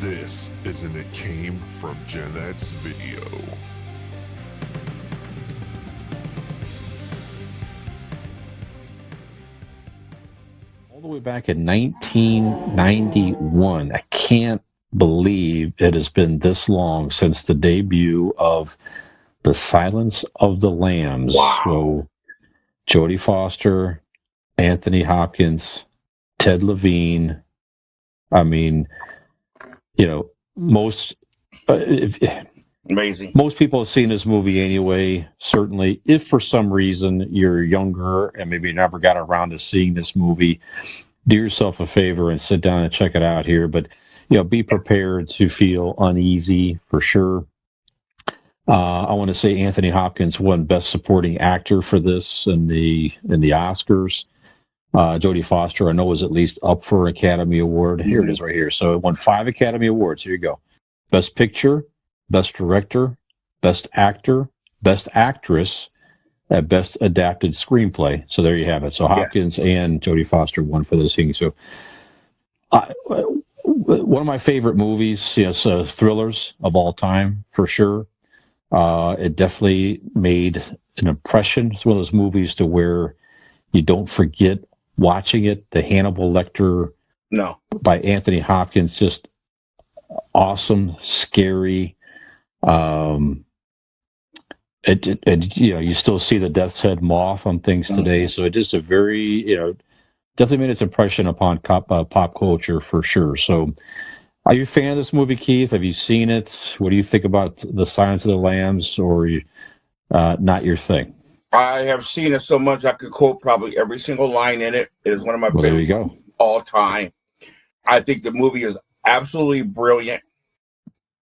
This is an It Came From GenX video. All the way back in 1991. I can't believe it has been this long since the debut of The Silence of the Lambs. Wow. So Jodie Foster, Anthony Hopkins, Ted Levine. I mean, you know, Amazing. most people have seen this movie anyway. Certainly, if for some reason you're younger and maybe you never got around to seeing this movie, do yourself a favor and sit down and check it out here. But be prepared to feel uneasy for sure. I want to say Anthony Hopkins won Best Supporting Actor for this in the Oscars. Jodie Foster, I know, was at least up for an Academy Award. Here it is right here. So it won 5 Academy Awards. Here you go. Best Picture, Best Director, Best Actor, Best Actress, and Best Adapted Screenplay. So there you have it. So Hopkins and Jodie Foster won for this thing. So one of my favorite movies, thrillers of all time, for sure. It definitely made an impression. It's one of those movies to where you don't forget watching it. The Hannibal Lecter by Anthony Hopkins, just awesome, scary. You still see the death's head moth on things today. So it is a very, definitely made its impression upon pop culture for sure. So are you a fan of this movie, Keith? Have you seen it? What do you think about The Silence of the Lambs, or not your thing? I have seen it so much I could quote probably every single line in it. It is one of my favorite all time. I think the movie is absolutely brilliant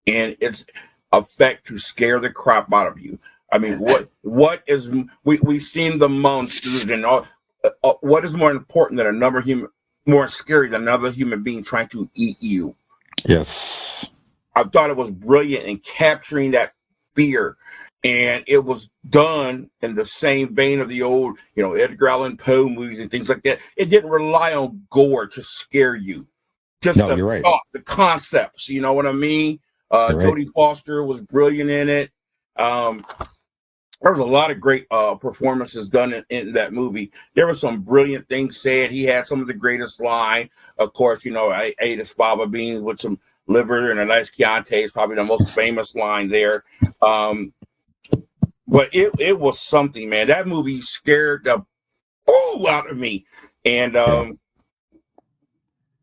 in its effect to scare the crap out of you. I mean, what is we've seen the monsters and all. What is more important than more scary than another human being trying to eat you? Yes, I thought it was brilliant in capturing that fear. And it was done in the same vein of the old, Edgar Allan Poe movies and things like that. It didn't rely on gore to scare you. Just the thought, the concepts, you know what I mean? Jodie Foster was brilliant in it. There was a lot of great performances done in that movie. There were some brilliant things said. He had some of the greatest line. Of course, I ate his fava beans with some liver and a nice Chianti is probably the most famous line there. But it was something, man. That movie scared the out of me. And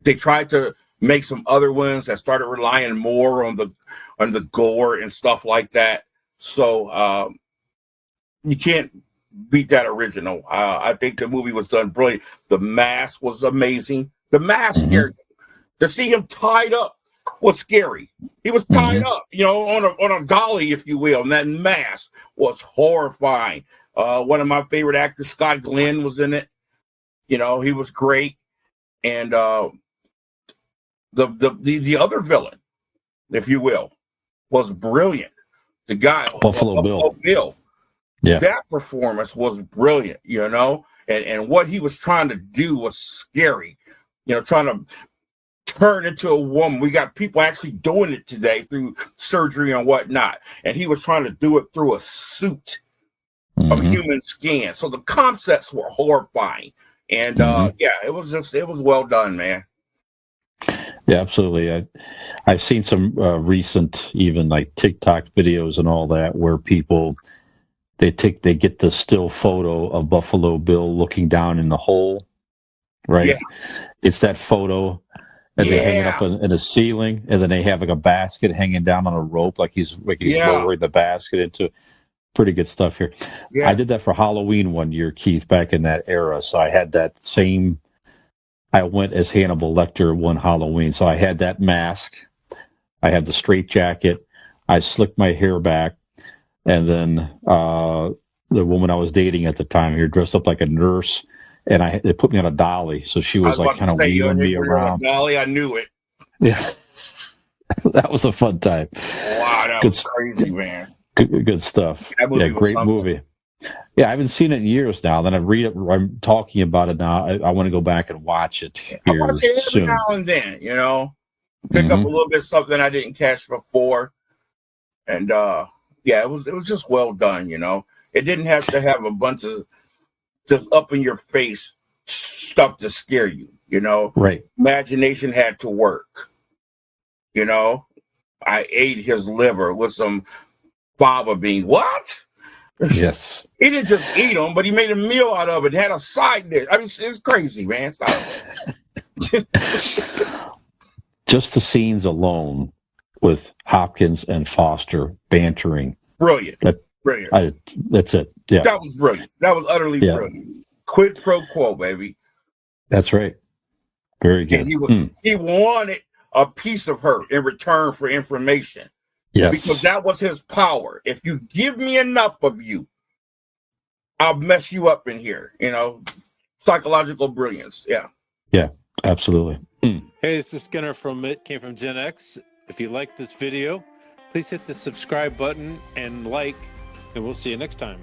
they tried to make some other ones that started relying more on the gore and stuff like that. So you can't beat that original. I think the movie was done brilliant. The mask was amazing. The mask scared you. To see him tied up was scary. He was tied up, on a dolly, if you will, and that mask was horrifying. One of my favorite actors, Scott Glenn, was in it. He was great. And the other villain, if you will, was brilliant. The guy, Buffalo Bill. Yeah, that performance was brilliant. And what he was trying to do was scary. Trying to turn into a woman. We got people actually doing it today through surgery and whatnot. And he was trying to do it through a suit of human skin. So the concepts were horrifying. And it was well done, man. Yeah, absolutely. I've seen some recent, even like TikTok videos and all that, where people they get the still photo of Buffalo Bill looking down in the hole, right? Yeah. It's that photo. And they hang it up in a ceiling, and then they have like a basket hanging down on a rope, like he's lowering the basket into. Pretty good stuff here. Yeah. I did that for Halloween one year, Keith, back in that era. So I had that same. I went as Hannibal Lecter one Halloween, so I had that mask. I had the straight jacket. I slicked my hair back, and then the woman I was dating at the time here dressed up like a nurse. And they put me on a dolly, so she was like kind of wheeling me around. Dolly, I knew it. Yeah, that was a fun time. Wow, that was crazy, man. Good stuff. Yeah, great movie. Yeah, I haven't seen it in years now. Then I'm talking about it now. I want to go back and watch it here I watch it every soon. now and then. pick up a little bit of something I didn't catch before. And yeah, it was just well done, you know. It didn't have to have a bunch of just up in your face stuff to scare you, you know. Right. Imagination had to work. You know, I ate his liver with some fava beans. What? Yes. He didn't just eat them, but he made a meal out of it. Had a side dish. I mean, it's crazy, man. Stop. Just the scenes alone with Hopkins and Foster bantering. Brilliant. Brilliant. That's it. Yeah. That was brilliant. That was utterly brilliant. Quid pro quo, baby. That's right. Very good. And he wanted a piece of her in return for information. Yes. Because that was his power. If you give me enough of you, I'll mess you up in here. You know, psychological brilliance. Yeah. Yeah, absolutely. Hey, this is Skinner from ItCameFromGenX. If you like this video, please hit the subscribe button and like, and we'll see you next time.